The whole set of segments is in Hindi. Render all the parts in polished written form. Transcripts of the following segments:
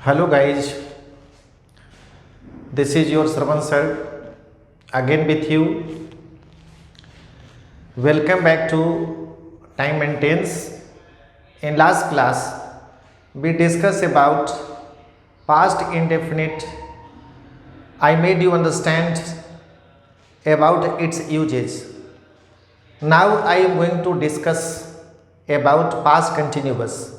Hello guys, this is your Shravan sir again with you. Welcome back to time and tense. In last class we discussed about past indefinite. I made you understand about its uses. Now I am going to discuss about past continuous.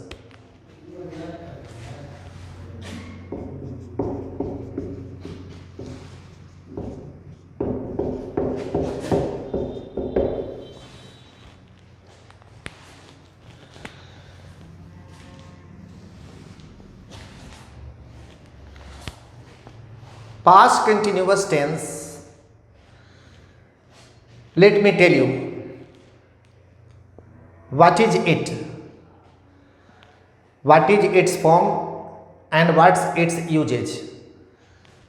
Past continuous tense, let me tell you what is it, what is its form and what's its usage.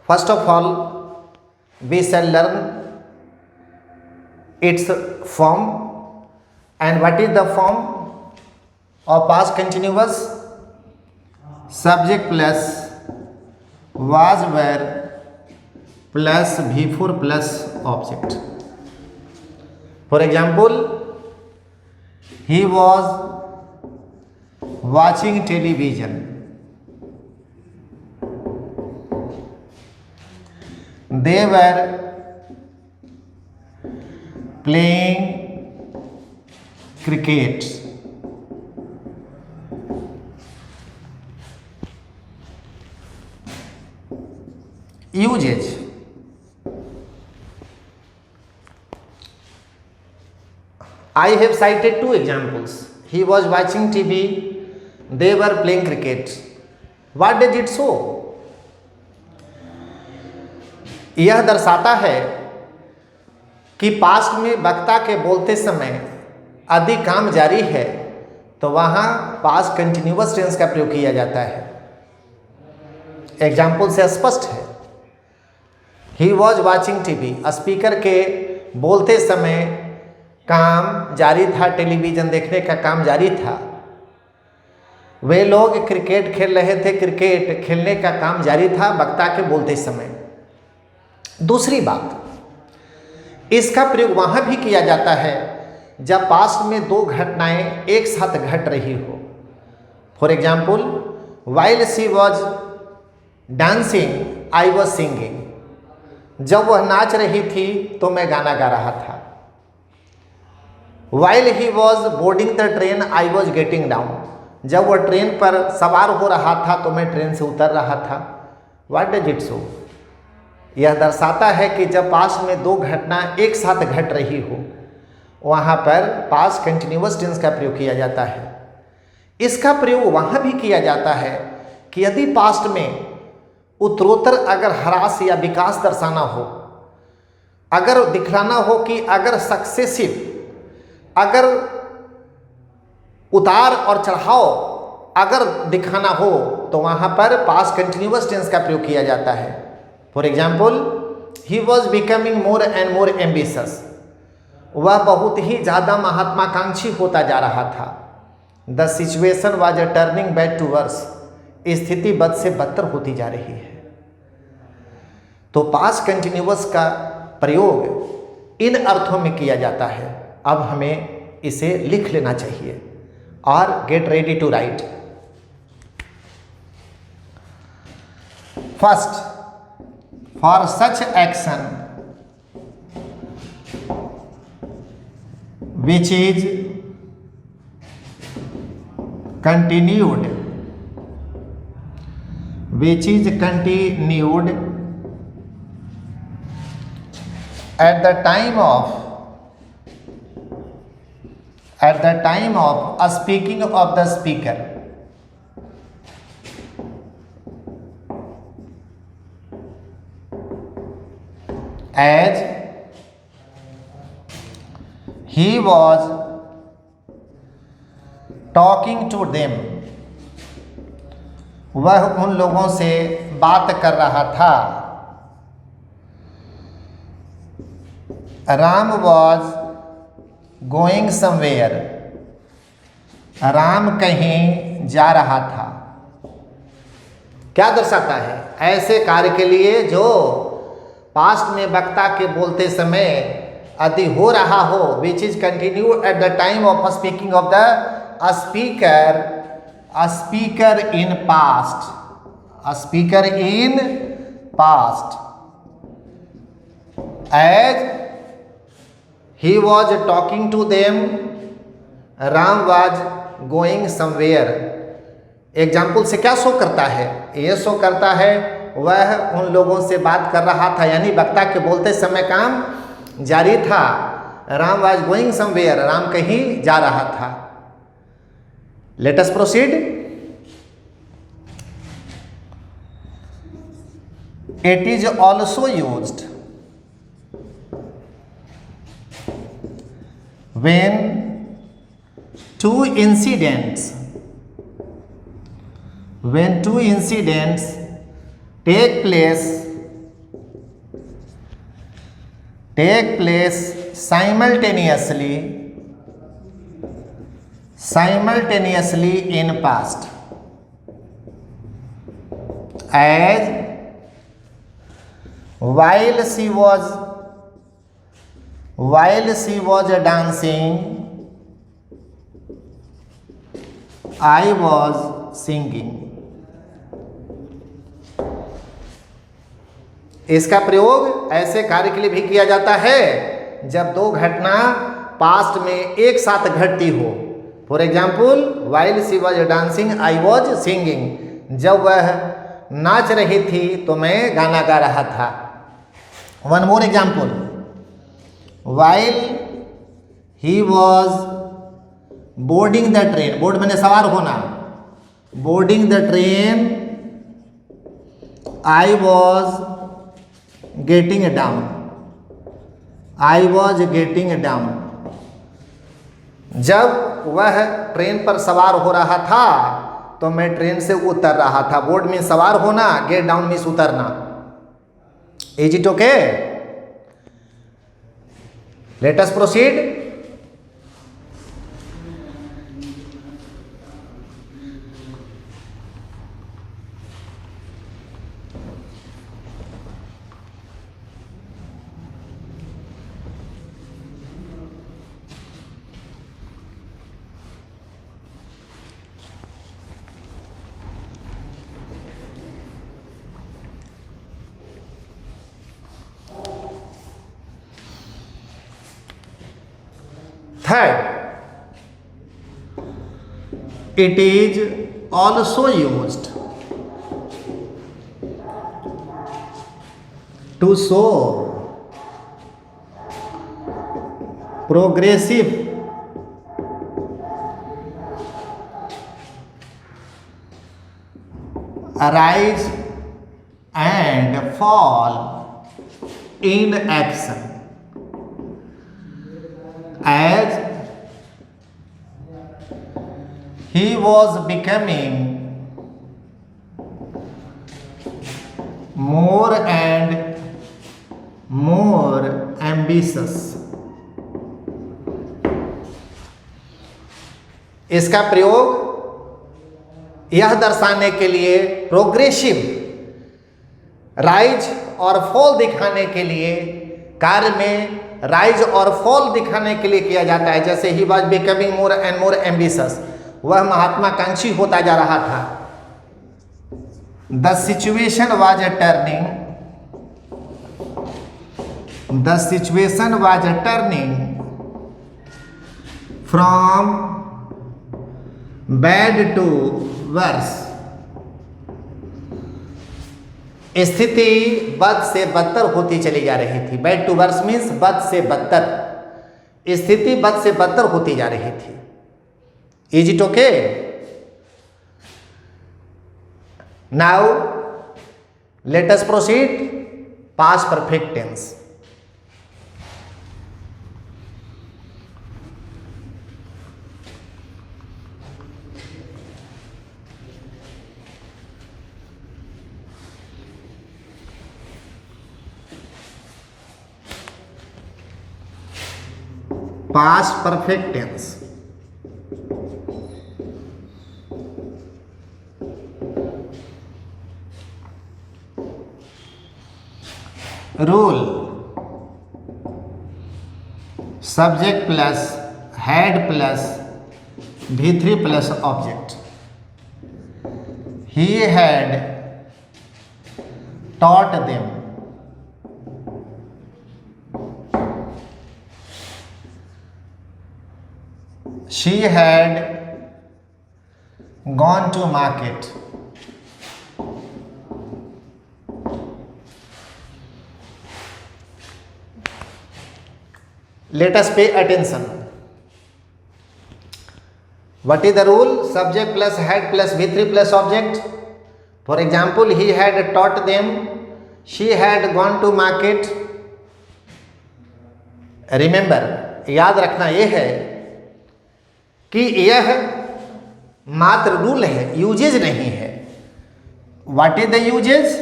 First of all, we shall learn its form. And what is the form of past continuous? Subject plus was, were plus before plus object. For example, he was watching television. They were playing cricket. Usage. I have cited two examples. He was watching TV, they were playing cricket. What does it show? यह दर्शाता है कि पास्ट में वक्ता के बोलते समय यदि काम जारी है तो वहाँ पास्ट कंटिन्यूअस टेंस का प्रयोग किया जाता है। एग्जाम्पल से स्पष्ट है। He was watching TV, speaker के बोलते समय काम जारी था, टेलीविज़न देखने का काम जारी था। वे लोग क्रिकेट खेल रहे थे, क्रिकेट खेलने का काम जारी था वक्ता के बोलते समय। दूसरी बात, इसका प्रयोग वहाँ भी किया जाता है जब पास्ट में दो घटनाएं एक साथ घट रही हो। For example, while she was dancing I was singing. जब वह नाच रही थी तो मैं गाना गा रहा था। While he was boarding the train, I was getting down. जब वह ट्रेन पर सवार हो रहा था तो मैं ट्रेन से उतर रहा था। What does it show? यह दर्शाता है कि जब पास्ट में दो घटना एक साथ घट रही हो वहाँ पर पास्ट कंटिन्यूअस टेंस का प्रयोग किया जाता है। इसका प्रयोग वहाँ भी किया जाता है कि यदि पास्ट में उत्तरोत्तर अगर ह्रास या विकास दर्शाना हो, अगर दिखलाना हो कि अगर सक्सेसिव, अगर उतार और चढ़ाव अगर दिखाना हो तो वहाँ पर पास्ट कंटिन्यूअस टेंस का प्रयोग किया जाता है। For example, he was becoming more and more ambitious. वह बहुत ही ज़्यादा महत्वाकांक्षी होता जा रहा था। The situation was turning bad to worse. स्थिति बद से बदतर होती जा रही है। तो पास्ट कंटिन्यूअस का प्रयोग इन अर्थों में किया जाता है। अब हमें इसे लिख लेना चाहिए और get ready to write. First, for such action which is continued, at the time of speaking of the speaker. As he was talking to them, वह उन लोगों से बात कर रहा था। Ram was going somewhere, Ram कहीं जा रहा था। क्या दर्शाता है? ऐसे कार्य के लिए जो पास्ट में वक्ता के बोलते समय यदि हो रहा हो, which is continue at the time of speaking of the speaker in past, speaker in past, as he was talking to them, Ram was going somewhere. Example से क्या शो करता है? ये शो करता है वह उन लोगों से बात कर रहा था, यानी वक्ता के बोलते समय काम जारी था। Ram was going somewhere, Ram कहीं जा रहा था। Late us proceed. It is also used when two incidents take place simultaneously in past, as while she was dancing, I was singing। इसका प्रयोग ऐसे कार्य के लिए भी किया जाता है जब दो घटना पास्ट में एक साथ घटती हो। For example, while she was dancing, I was singing। जब वह नाच रही थी तो मैं गाना गा रहा था। One more example, while he was boarding the train, board मैंने सवार होना, boarding the train, I was getting down, जब वह ट्रेन पर सवार हो रहा था तो मैं ट्रेन से उतर रहा था। बोर्ड में सवार होना, गेट डाउन मीन्स उतरना। Is it okay? Let us proceed. Third, it is also used to show progressive rise and fall in action, as he was becoming more and more ambitious। इसका प्रयोग यह दर्शाने के लिए, प्रोग्रेसिव राइज और फॉल दिखाने के लिए, कार्य में राइज और फॉल दिखाने के लिए किया जाता है। जैसे he was becoming more and more ambitious, वह महात्माकांक्षी होता जा रहा था। The situation was turning from bad to worse, स्थिति बद से बदतर होती चली जा रही थी। बैड टू वर्स मीन्स बद से बदतर, स्थिति बद से बदतर होती जा रही थी। Is it okay? Now let us proceed past perfect tense. Past perfect tense, rule subject plus had plus V3 plus object. He had taught them. She had gone to market. Let us pay attention. What is the rule? Subject plus head plus V3 plus object. For example, he had taught them, she had gone to market. Remember, याद रखना यह है कि यह मात्र रूल है, यूजेज नहीं है। What is the uses?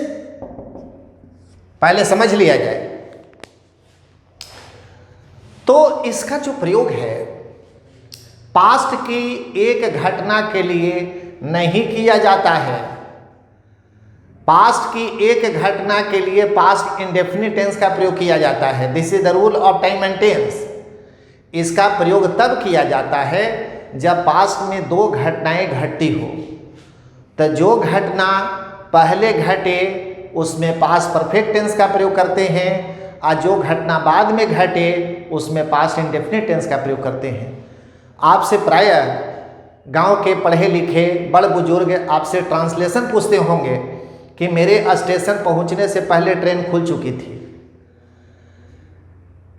पहले समझ लिया जाए। तो इसका जो प्रयोग है पास्ट की एक घटना के लिए नहीं किया जाता है। पास्ट की एक घटना के लिए पास्ट इंडेफिनिट टेंस का प्रयोग किया जाता है। This is the rule of time and tense. इसका प्रयोग तब किया जाता है जब पास्ट में दो घटनाएं घटती हो। तो जो घटना पहले घटे उसमें पास्ट परफेक्ट टेंस का प्रयोग करते हैं और जो घटना बाद में घटे उसमें पास्ट इंडेफिनिट टेंस का प्रयोग करते हैं। आपसे प्रायः गांव के पढ़े लिखे बड़ बुजुर्ग आपसे ट्रांसलेशन पूछते होंगे कि मेरे स्टेशन पहुंचने से पहले ट्रेन खुल चुकी थी,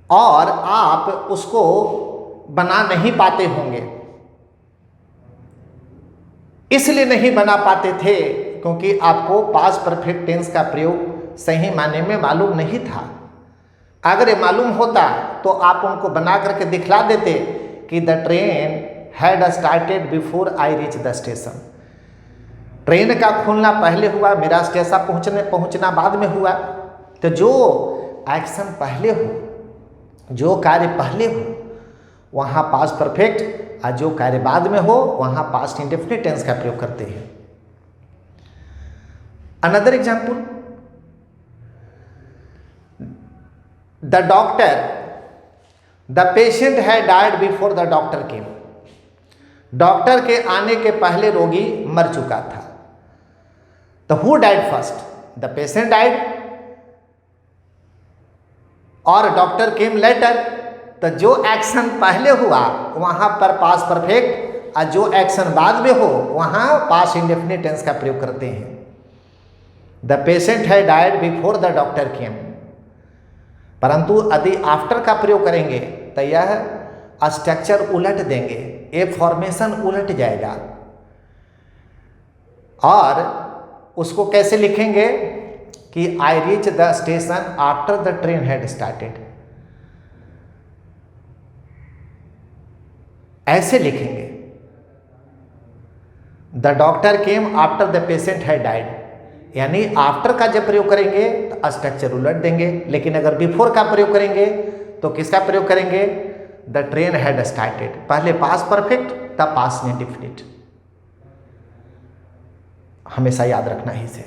और आप उसको बना नहीं पाते होंगे। इसलिए नहीं बना पाते थे क्योंकि आपको पास्ट परफेक्ट टेंस का प्रयोग सही मायने में मालूम नहीं था। अगर ये मालूम होता तो आप उनको बना करके दिखला देते कि the train had started before I reach the station. Train का खुलना पहले हुआ, मेरा स्टेशन पहुंचना बाद में हुआ। तो जो एक्शन पहले हो, जो कार्य पहले हो, वहाँ पास्ट परफेक्ट, और जो कार्य बाद में हो वहाँ पास्ट इंडेफिनिट टेंस का प्रयोग करते हैं। Another example, the doctor, the patient had died before the doctor came. Doctor के आने के पहले रोगी मर चुका था। तो who died first? The patient died और डॉक्टर केम लेटर। तो जो एक्शन पहले हुआ वहां पर पास्ट परफेक्ट, और जो एक्शन बाद में हो वहां पास्ट इंडेफिनिट टेंस का प्रयोग करते हैं। The patient had died before the doctor केम। परंतु यदि आफ्टर का प्रयोग करेंगे तो यह स्ट्रक्चर उलट देंगे, ए फॉर्मेशन उलट जाएगा। और उसको कैसे लिखेंगे कि I reach the station after the train had started, ऐसे लिखेंगे। The doctor came after the patient had died, यानी आफ्टर का जब प्रयोग करेंगे तो स्ट्रक्चर उलट देंगे। लेकिन अगर बिफोर का प्रयोग करेंगे तो किसका प्रयोग करेंगे? The train had started. पहले पास्ट परफेक्ट तब पास्ट इंडेफिनिट। हमेशा याद रखना ही से।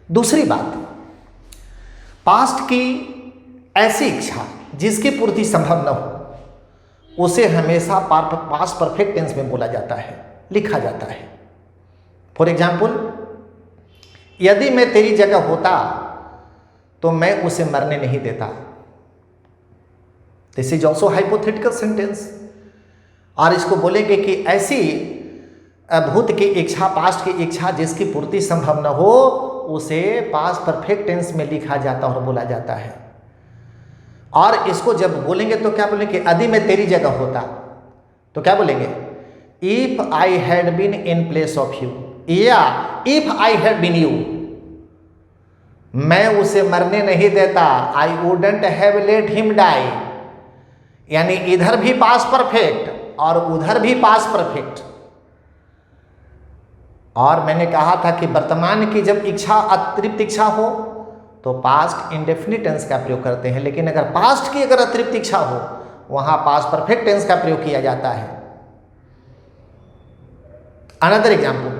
दूसरी बात, पास्ट की ऐसी इच्छा जिसकी पूर्ति संभव न हो उसे हमेशा पास्ट परफेक्ट टेंस में बोला जाता है, लिखा जाता है। फॉर एग्जाम्पल, यदि मैं तेरी जगह होता तो मैं उसे मरने नहीं देता। This is also hypothetical sentence. और इसको बोलेंगे कि ऐसी भूत की इच्छा, पास्ट की इच्छा जिसकी पूर्ति संभव न हो उसे पास्ट परफेक्ट टेंस में लिखा जाता और बोला जाता है। और इसको जब बोलेंगे तो क्या बोलेंगे? यदि मैं तेरी जगह होता तो क्या बोलेंगे? If I had been in place of you, या if I had been you, मैं उसे मरने नहीं देता। I wouldn't have let him die, यानी इधर भी पास्ट परफेक्ट और उधर भी पास्ट परफेक्ट। और मैंने कहा था कि वर्तमान की जब इच्छा अतृप्त इच्छा हो तो पास्ट इंडेफिनिट टेंस का प्रयोग करते हैं। लेकिन अगर पास्ट की अगर अतृप्त इच्छा हो वहां पास्ट परफेक्ट टेंस का प्रयोग किया जाता है। अनदर एग्जाम्पल,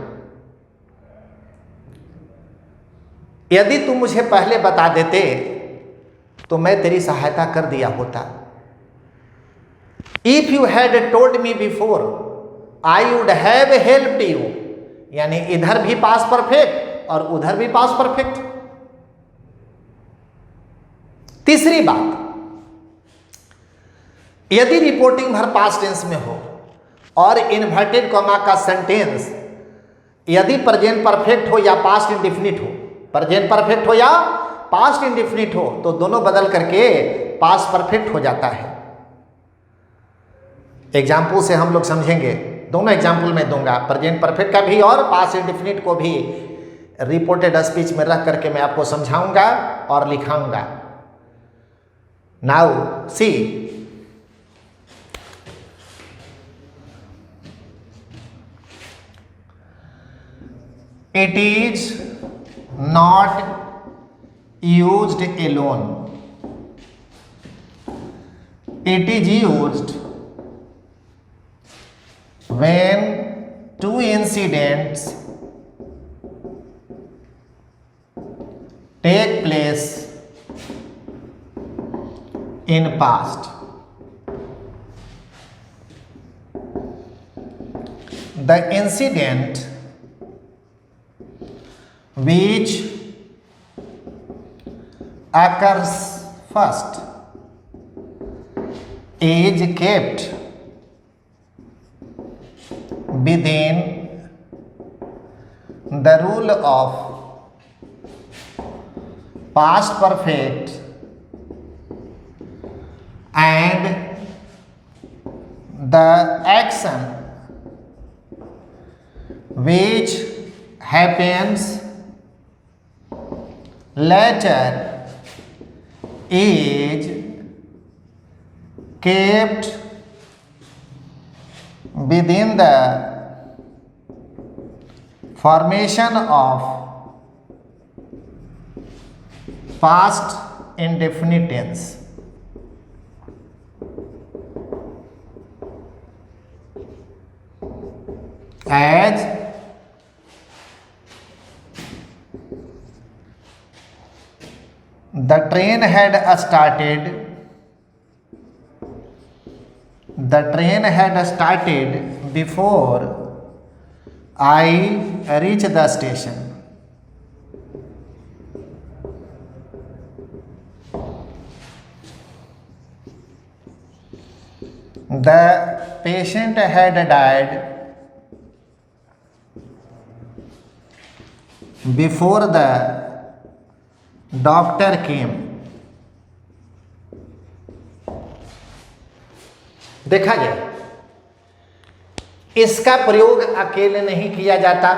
यदि तुम मुझे पहले बता देते तो मैं तेरी सहायता कर दिया होता। If you had told me before I would have helped you, यानी इधर भी पास परफेक्ट और उधर भी पास परफेक्ट। तीसरी बात, यदि रिपोर्टिंग भर पास्ट टेंस में हो और इन्वर्टेड कॉमा का सेंटेंस यदि प्रेजेंट परफेक्ट हो या पास्ट इंडेफिनिट हो, प्रेजेंट परफेक्ट हो या पास्ट इंडेफिनिट हो, तो दोनों बदल करके पास्ट परफेक्ट हो जाता है। एग्जाम्पल से हम लोग समझेंगे, दोनों एग्जाम्पल मैं दूंगा, प्रेजेंट परफेक्ट का भी और पास्ट इंडेफिनिट को भी रिपोर्टेड स्पीच में रख करके मैं आपको समझाऊंगा और लिखाऊंगा। Now see, it is not used alone, it is used when two incidents take place in past. The incident which occurs first is kept within the rule of past perfect and the action which happens later is kept within the formation of past indefinite tense. As the train had started before I reached the station. The patient had died before the doctor केम। देखा गया, इसका प्रयोग अकेले नहीं किया जाता,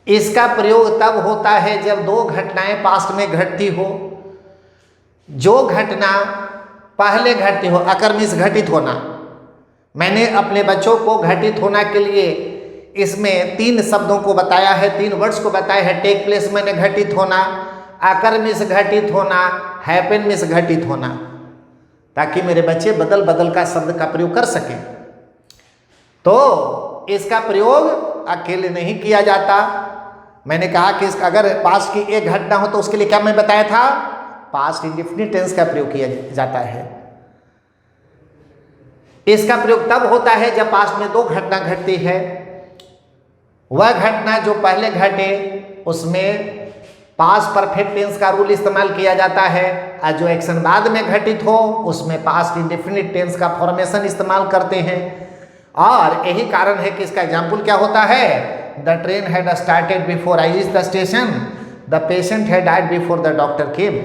इसका प्रयोग तब होता है जब दो घटनाएं पास्ट में घटती हो। जो घटना पहले घटती हो, अकर मीन्स घटित होना। मैंने अपने बच्चों को घटित होना के लिए इसमें 3 शब्दों को बताया है, 3 वर्ड्स को बताया है। टेक प्लेस मैंने घटित होना, आकर मिस घटित होना, हैपन मिस घटित होना, ताकि मेरे बच्चे बदल बदल का शब्द का प्रयोग कर सकें। तो इसका प्रयोग अकेले नहीं किया जाता। मैंने कहा कि अगर पास्ट की एक घटना हो तो उसके लिए क्या मैं बताया था, पास्ट इंडेफिनिट टेंस का प्रयोग किया जाता है। इसका प्रयोग तब होता है जब पास्ट में 2 घटना घटती है। वह घटना जो पहले घटे उसमें पास्ट परफेक्ट टेंस का रूल इस्तेमाल किया जाता है, और जो एक्शन बाद में घटित हो उसमें पास्ट इंडेफिनिट टेंस का फॉर्मेशन इस्तेमाल करते हैं। और यही कारण है कि इसका एग्जाम्पल क्या होता है, the train had started before I reached the station, the patient had died before the doctor केम।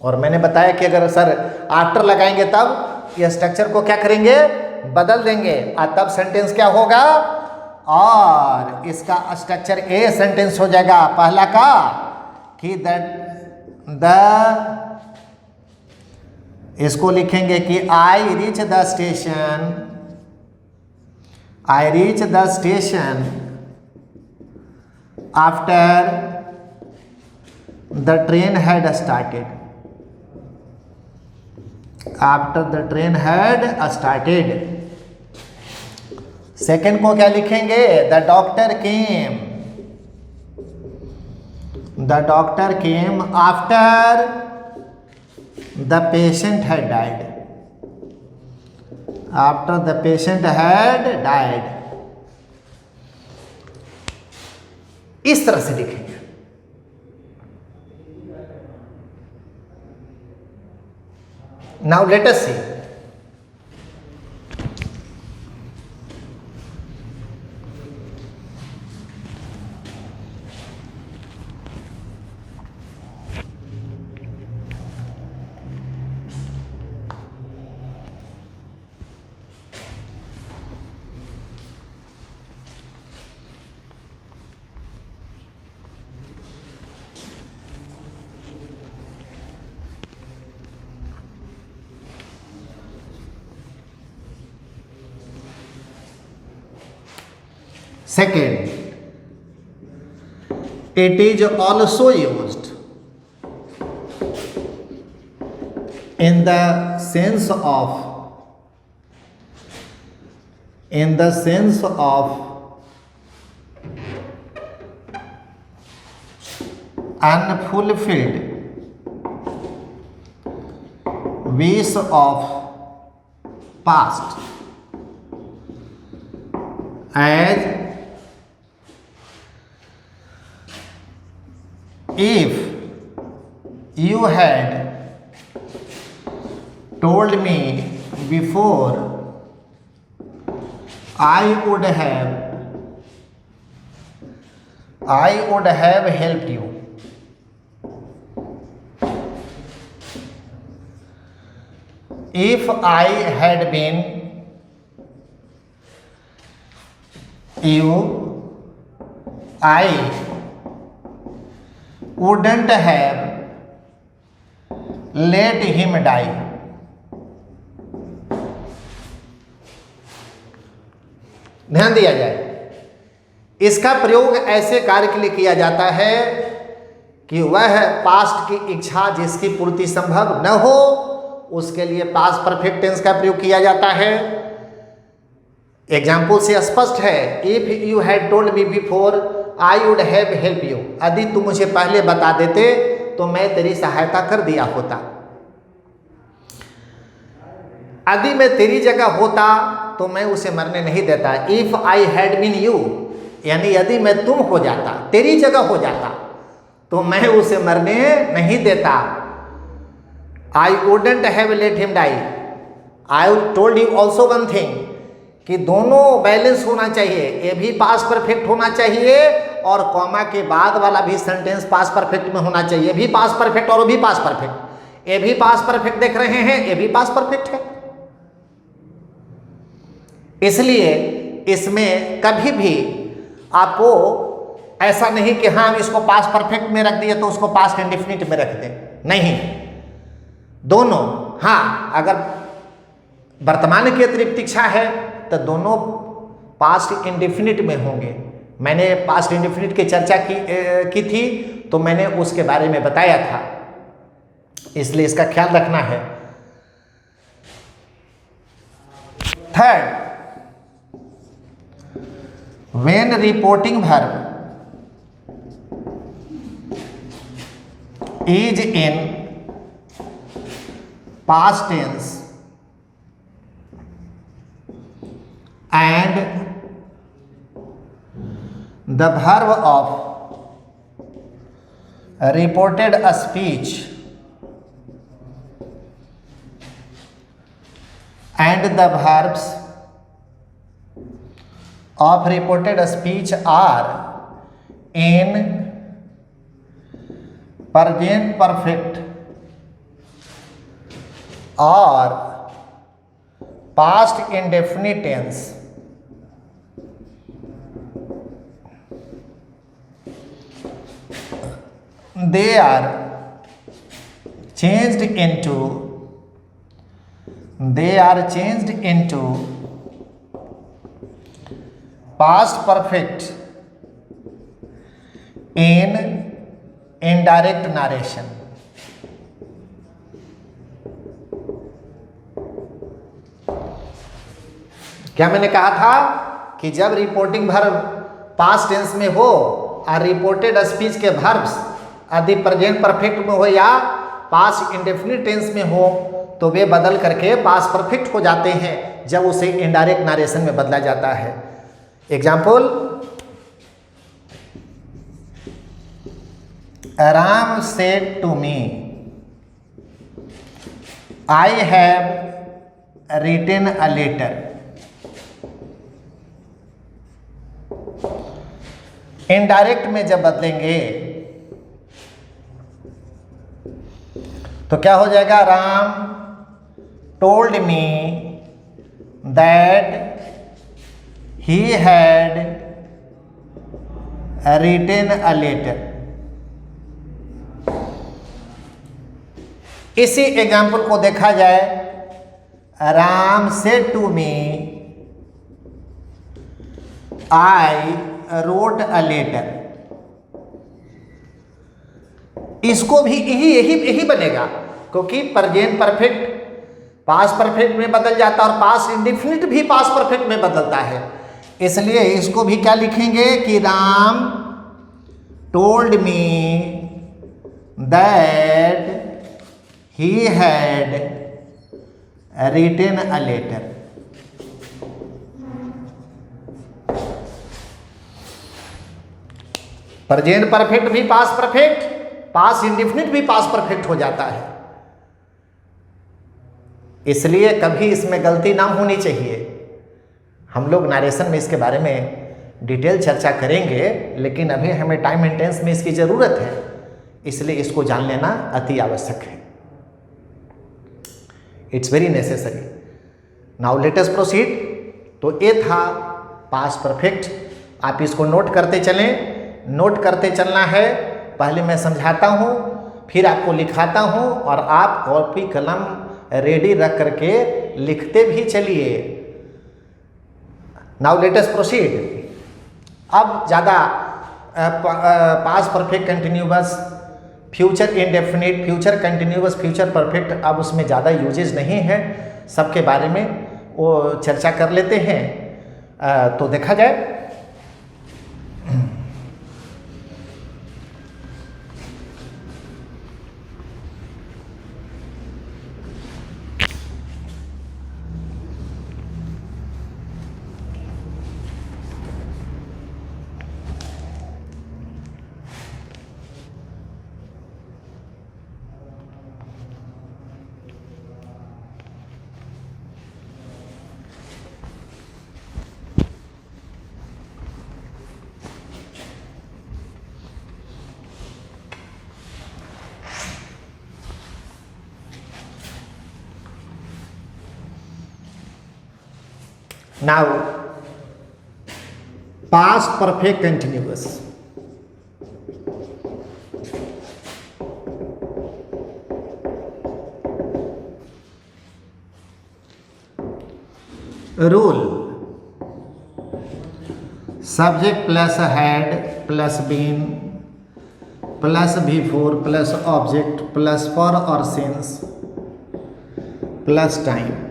और मैंने बताया कि अगर सर आफ्टर लगाएंगे तब यह स्ट्रक्चर को क्या करेंगे, बदल देंगे, और तब सेंटेंस क्या होगा, और इसका स्ट्रक्चर ए सेंटेंस हो जाएगा पहला का कि इसको लिखेंगे कि I reach the station after the train had started. Second को क्या लिखेंगे, the doctor came the doctor came after the patient had died, after the patient had died, इस तरह से लिखेंगे। Now let us see, second, it is also used in the sense of unfulfilled wish of past, as if you had told me before, I would have helped you. If I had been you, I wouldn't have let him die. ध्यान दिया जाए, इसका प्रयोग ऐसे कार्य के लिए किया जाता है कि वह पास्ट की इच्छा जिसकी पूर्ति संभव न हो, उसके लिए पास्ट परफेक्ट टेंस का प्रयोग किया जाता है। एग्जाम्पल से स्पष्ट है, if you had told me before I would have help you, यदि तुम मुझे पहले बता देते तो मैं तेरी सहायता कर दिया होता। यदि मैं तेरी जगह होता तो मैं उसे मरने नहीं देता। If I had been you, यानी यदि मैं तुम हो जाता, तेरी जगह हो जाता, तो मैं उसे मरने नहीं देता। I wouldn't have let him die. I told you also one thing, कि दोनों बैलेंस होना चाहिए, ये भी पास्ट परफेक्ट होना चाहिए और कॉमा के बाद वाला भी सेंटेंस पास्ट परफेक्ट में होना चाहिए। ये भी पास्ट परफेक्ट और वो भी पास्ट परफेक्ट, ये भी पास्ट परफेक्ट देख रहे हैं, ये भी पास्ट परफेक्ट है। इसलिए इसमें कभी भी आपको ऐसा नहीं कि हाँ इसको पास्ट परफेक्ट में रख दिया तो उसको पास्ट इंडेफिनिट में रख दें, नहीं, दोनों। हाँ, अगर वर्तमान की अतिरिक्त इच्छा है तो दोनों पास्ट इंडेफिनिट में होंगे। मैंने पास्ट इंडेफिनिट की चर्चा की थी तो मैंने उसके बारे में बताया था, इसलिए इसका ख्याल रखना है। Third, when reporting verb is in past tense and the verb of reported speech and the verbs of reported speech are in present perfect or past indefinite tense, they are changed into past perfect in indirect narration। क्या मैंने कहा था कि जब रिपोर्टिंग वर्ब पास्ट टेंस में हो और रिपोर्टेड स्पीच के वर्ब्स यदि प्रेजेंट परफेक्ट में हो या पास्ट इंडेफिनिट टेंस में हो तो वे बदल करके पास्ट परफेक्ट हो जाते हैं जब उसे इनडायरेक्ट नारेशन में बदला जाता है। Example, Ram said to me I have written a letter. Indirect में जब बदलेंगे तो क्या हो जाएगा, Ram told me that he had written a letter. इसी एग्जाम्पल को देखा जाए, Ram said to me I wrote a letter. इसको भी यही बनेगा क्योंकि प्रेजेंट परफेक्ट पास्ट परफेक्ट में बदल जाता है और पास्ट इंडेफिनिट भी पास्ट परफेक्ट में बदलता है। इसलिए इसको भी क्या लिखेंगे कि Ram told me that he had written a letter. Present perfect भी पास्ट परफेक्ट, पास्ट इंडेफिनिट भी पास्ट परफेक्ट हो जाता है। इसलिए कभी इसमें गलती ना होनी चाहिए। हम लोग नरेशन में इसके बारे में डिटेल चर्चा करेंगे, लेकिन अभी हमें टाइम एंड टेंस में इसकी ज़रूरत है, इसलिए इसको जान लेना अति आवश्यक है। It's very necessary. Now let us proceed. तो ये था पास्ट परफेक्ट। आप इसको नोट करते चलें, नोट करते चलना है। पहले मैं समझाता हूँ, फिर आपको लिखाता हूँ और आप कॉपी कलम रेडी रख करके लिखते भी चलिए। Now let us proceed. अब ज़्यादा past perfect continuous, future indefinite, future continuous, future perfect, अब उसमें ज़्यादा यूजेज नहीं है। सबके बारे में वो चर्चा कर लेते हैं। तो देखा जाए, now past perfect continuous। Rule, subject plus had plus been plus before plus object plus for और since plus time.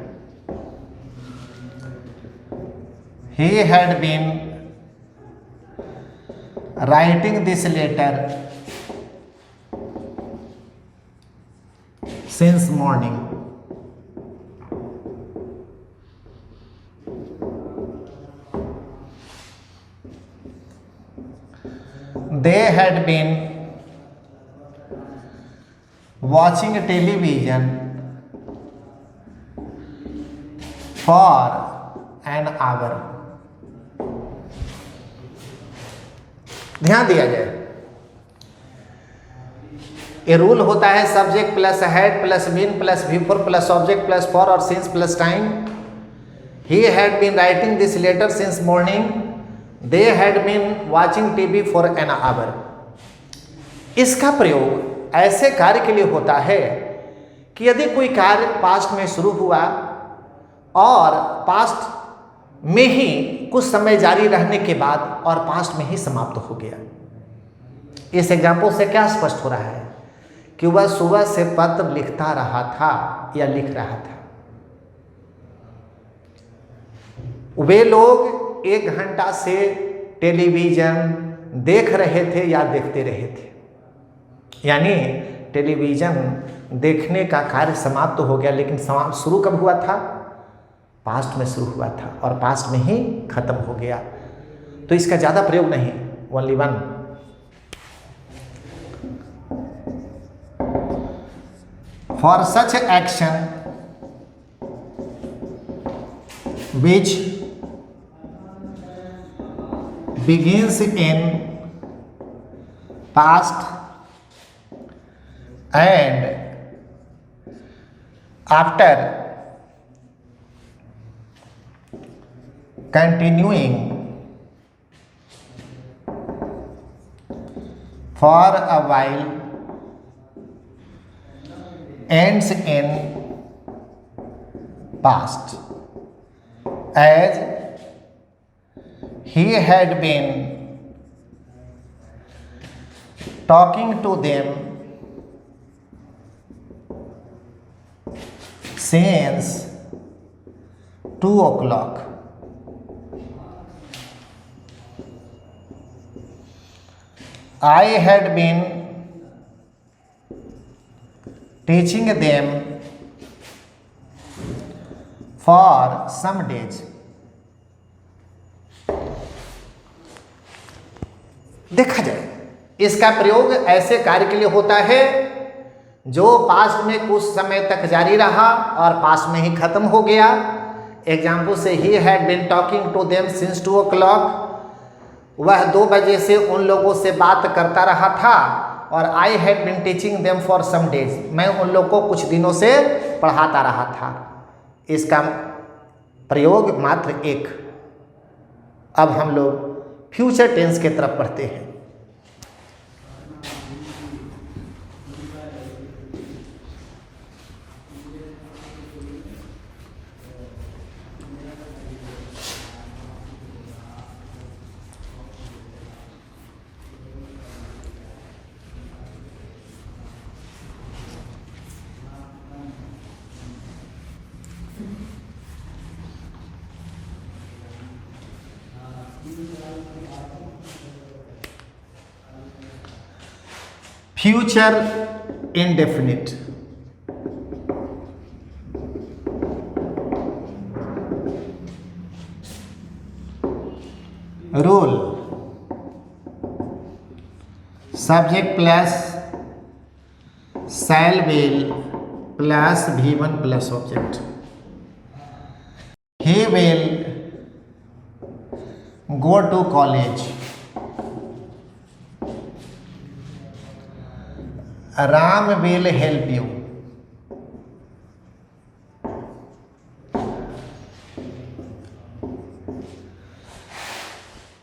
He had been writing this letter since morning. They had been watching television for an hour। ध्यान दिया जाए, ये रूल होता है subject plus had plus been plus before plus object plus for और since plus time. He had been writing this letter since morning. They had been watching TV for an hour. इसका प्रयोग ऐसे कार्य के लिए होता है कि यदि कोई कार्य पास्ट में शुरू हुआ और पास्ट में ही कुछ समय जारी रहने के बाद और पास्ट में ही समाप्त हो गया। इस एग्जाम्पल से क्या स्पष्ट हो रहा है कि वह सुबह से पत्र लिखता रहा था या लिख रहा था। वे लोग 1 घंटा से टेलीविजन देख रहे थे या देखते रहे थे। यानी टेलीविज़न देखने का कार्य समाप्त तो हो गया, लेकिन समाप्त शुरू कब हुआ था? पास्ट में शुरू हुआ था और पास्ट में ही खत्म हो गया। तो इसका ज़्यादा प्रयोग नहीं, only one. For such action which begins in past and after continuing for a while ends in past, as he had been talking to them since 2 o'clock. I had been teaching them for some days. देखा जाए, इसका प्रयोग ऐसे कार्य के लिए होता है जो पास्ट में कुछ समय तक जारी रहा और पास्ट में ही खत्म हो गया। एग्जाम्पल से he had been talking to them since 2 o'clock, वह 2 बजे से उन लोगों से बात करता रहा था। और I had been teaching them for some days, मैं उन लोगों को कुछ दिनों से पढ़ाता रहा था। इसका प्रयोग मात्र एक। अब हम लोग फ्यूचर टेंस के तरफ पढ़ते हैं। Future indefinite, rule subject plus shall will plus V1 plus object. He will go to college, Ram will help you.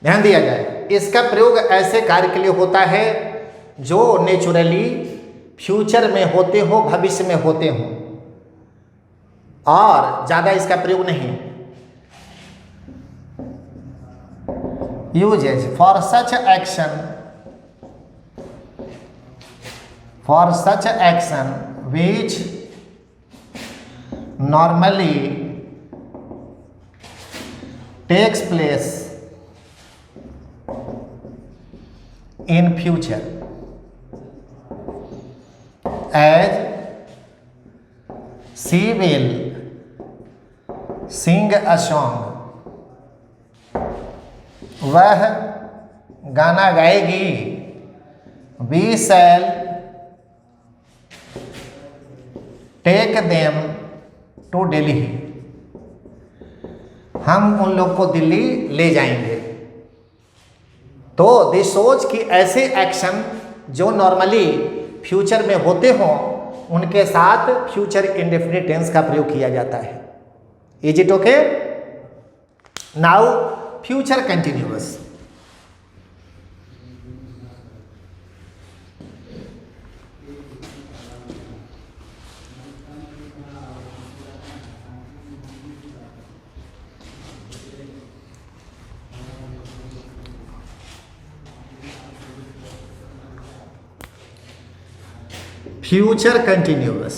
ध्यान दिया जाए, इसका प्रयोग ऐसे कार्य के लिए होता है जो नेचुरली फ्यूचर में होते हो, भविष्य में होते हो, और ज़्यादा इसका प्रयोग नहीं। Usages for such action which normally takes place in future, as she will sing a song, वह गाना गाएगी। We shall take them to Delhi, हम उन लोग को दिल्ली ले जाएंगे। तो दिस सोच कि ऐसे एक्शन जो नॉर्मली फ्यूचर में होते हों उनके साथ फ्यूचर इंडेफिनिट टेंस का प्रयोग किया जाता है। Is it okay? Now future continuous. Future continuous.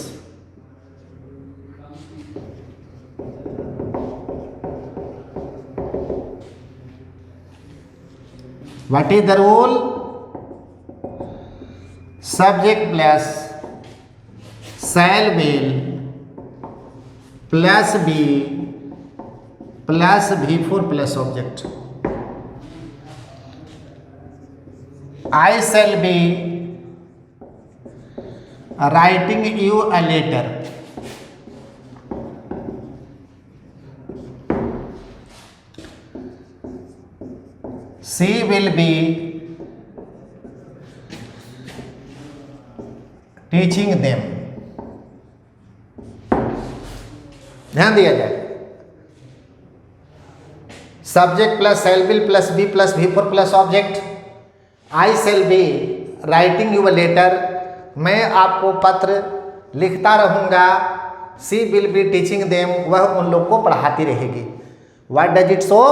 What is the rule? Subject plus shall will plus be plus V4 plus object. I shall be writing you a letter. She will be teaching them. ध्यान दिया जाए, subject plus shall will plus be plus V4 plus object. I shall be writing you a letter, मैं आपको पत्र लिखता रहूँगा। She will be teaching them, वह उन लोग को पढ़ाती रहेगी। What does it show?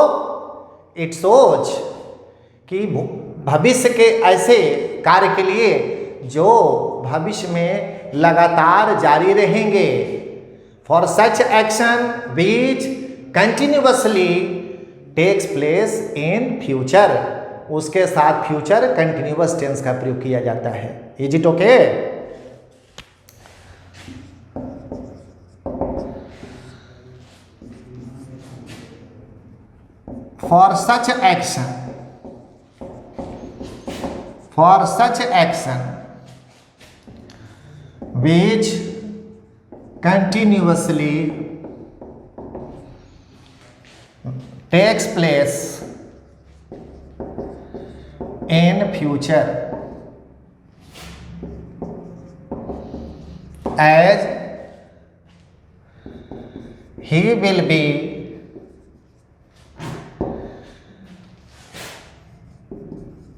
It shows कि भविष्य के ऐसे कार्य के लिए जो भविष्य में लगातार जारी रहेंगे। For such action which continuously takes place in future, उसके साथ फ्यूचर कंटिन्यूअस टेंस का प्रयोग किया जाता है। Is it okay? For such action which continuously takes place in future as he will be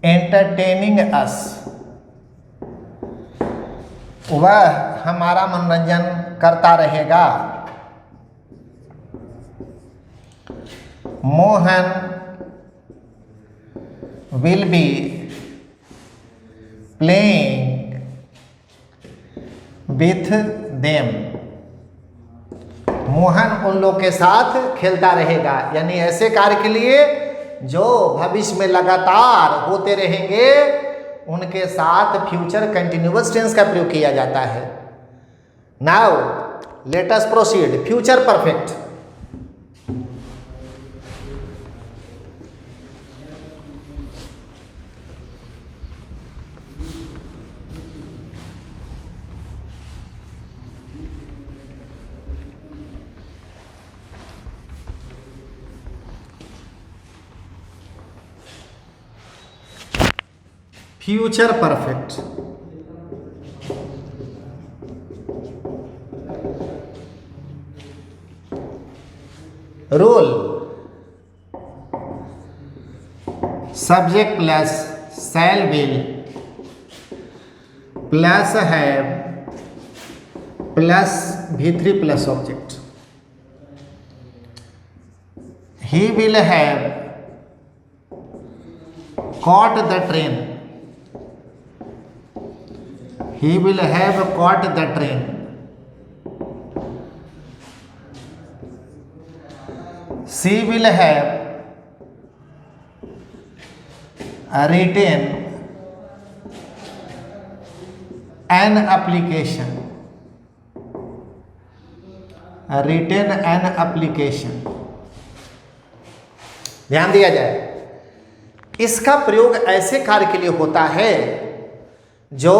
entertaining us, वह हमारा मनोरंजन करता रहेगा। Mohan will be playing with them, Mohan उन लोग के साथ खेलता रहेगा। यानी ऐसे कार्य के लिए जो भविष्य में लगातार होते रहेंगे उनके साथ फ्यूचर कंटिन्यूअस टेंस का प्रयोग किया जाता है। Now let us proceed. Future perfect, future perfect. Rule, subject plus shall will plus have plus V3 plus object. He will have caught the train, he will have caught the train। she will have written an application, ध्यान दिया जाए, इसका प्रयोग ऐसे कार्य के लिए होता है जो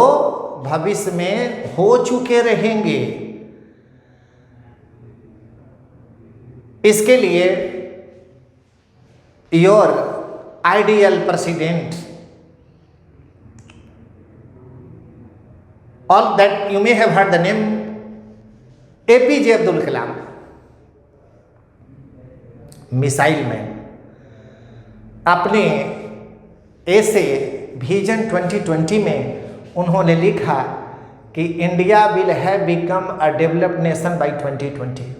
भविष्य में हो चुके रहेंगे। इसके लिए your ideal president, all that you may have heard the name APJ Abdul Kalam, missile man. अपने ऐसे विजन 2020 में उन्होंने लिखा कि India will have become a developed nation by 2020।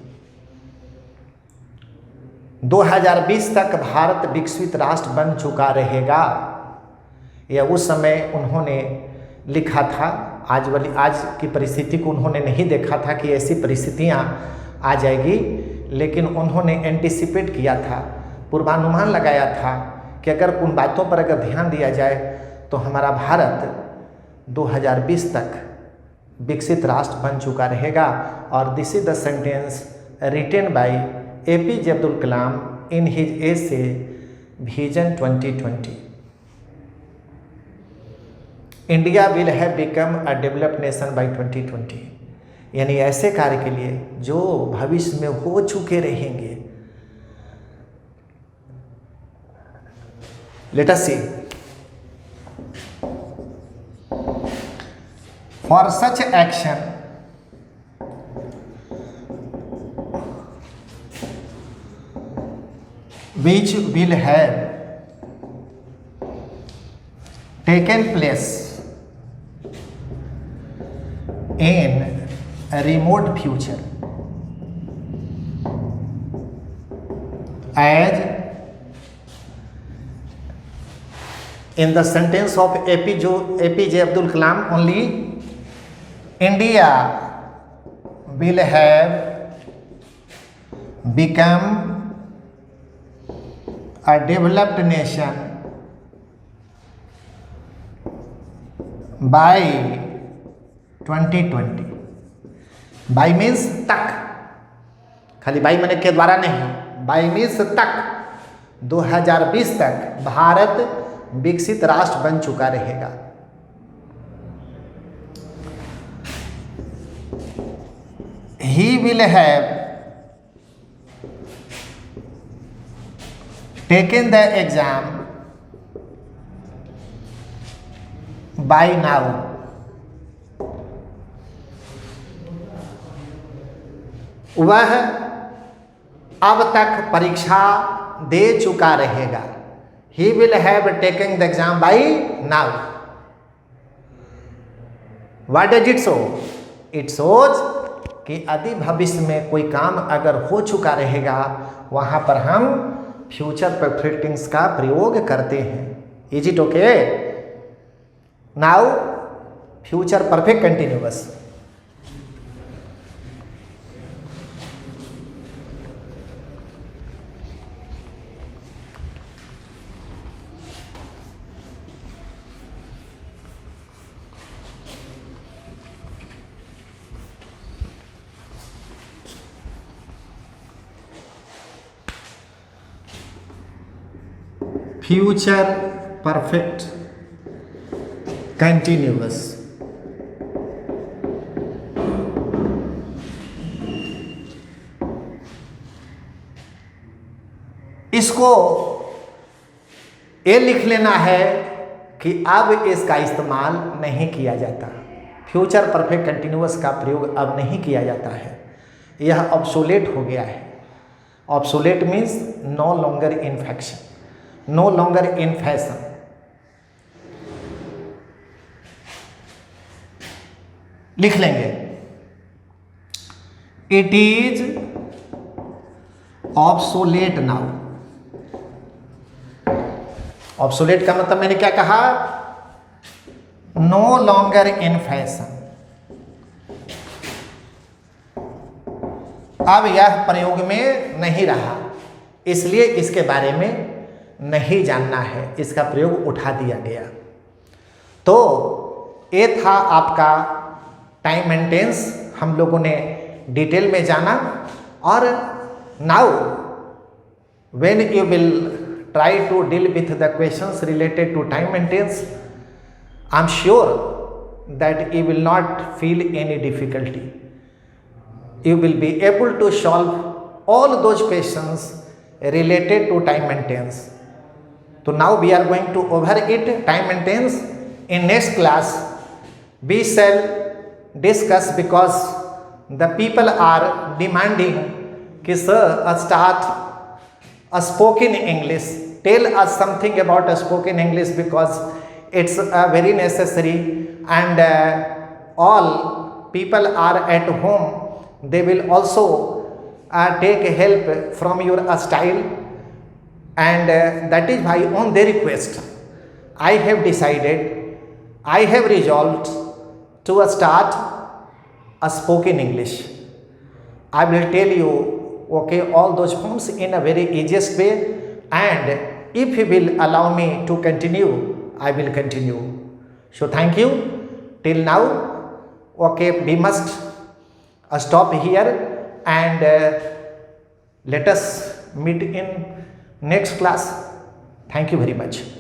2020 तक भारत विकसित राष्ट्र बन चुका रहेगा। यह उस समय उन्होंने लिखा था। आज की परिस्थिति को उन्होंने नहीं देखा था कि ऐसी परिस्थितियां आ जाएगी, लेकिन उन्होंने एंटिसिपेट किया था, पूर्वानुमान लगाया था कि अगर उन बातों पर अगर ध्यान दिया जाए तो हमारा भारत 2020 तक विकसित राष्ट्र बन चुका रहेगा। और this is the sentence written by APJ Abdul Kalam in his essay vision 2020। India will have become a developed nation by 2020, यानी ऐसे कार्य के लिए जो भविष्य में हो चुके रहेंगे। Let us see, for such action which will have taken place in a remote future, as in the sentence of APJ Abdul Kalam only, India will have become a developed nation by 2020। By means तक, खाली बाई मैंने के द्वारा नहीं, बाई मीन्स तक 2020 तक भारत विकसित राष्ट्र बन चुका रहेगा। He will have taken the exam by now। वह अब तक परीक्षा दे चुका रहेगा। He will have taken the exam by now। What does it show? It shows कि यदि भविष्य में कोई काम अगर हो चुका रहेगा, वहाँ पर हम फ्यूचर परफेक्ट टेंस का प्रयोग करते हैं। Is it okay? Now future perfect continuous. Future perfect continuous, इसको ये लिख लेना है कि अब इसका इस्तेमाल नहीं किया जाता। फ्यूचर परफेक्ट कंटिन्यूअस का प्रयोग अब नहीं किया जाता है, यह ऑब्सोलेट हो गया है। Obsolete means no longer in faction, no longer in fashion. लिख लेंगे, it is obsolete now. Obsolete का मतलब मैंने क्या कहा? No longer in fashion. अब यह प्रयोग में नहीं रहा, इसलिए इसके बारे में नहीं जानना है, इसका प्रयोग उठा दिया गया। तो ये था आपका टाइम एंड टेंस, हम लोगों ने डिटेल में जाना। और now when you will try to deal with the questions related to time and tense, I am sure that you will not feel any difficulty. You will be able to solve all those questions related to time and tense. So now we are going to over it time and tense. In next class we shall discuss, because the people are demanding कि sir start a spoken English, tell us something about a spoken English, because it's very necessary, and all people are at home, they will also take help from your style, and that is why on their request I have decided, I have resolved to start a spoken English. I will tell you okay all those forms in a very easiest way, and if you will allow me to continue, I will continue. So thank you. till now. Okay, we must stop here and let us meet in next class. Thank you very much.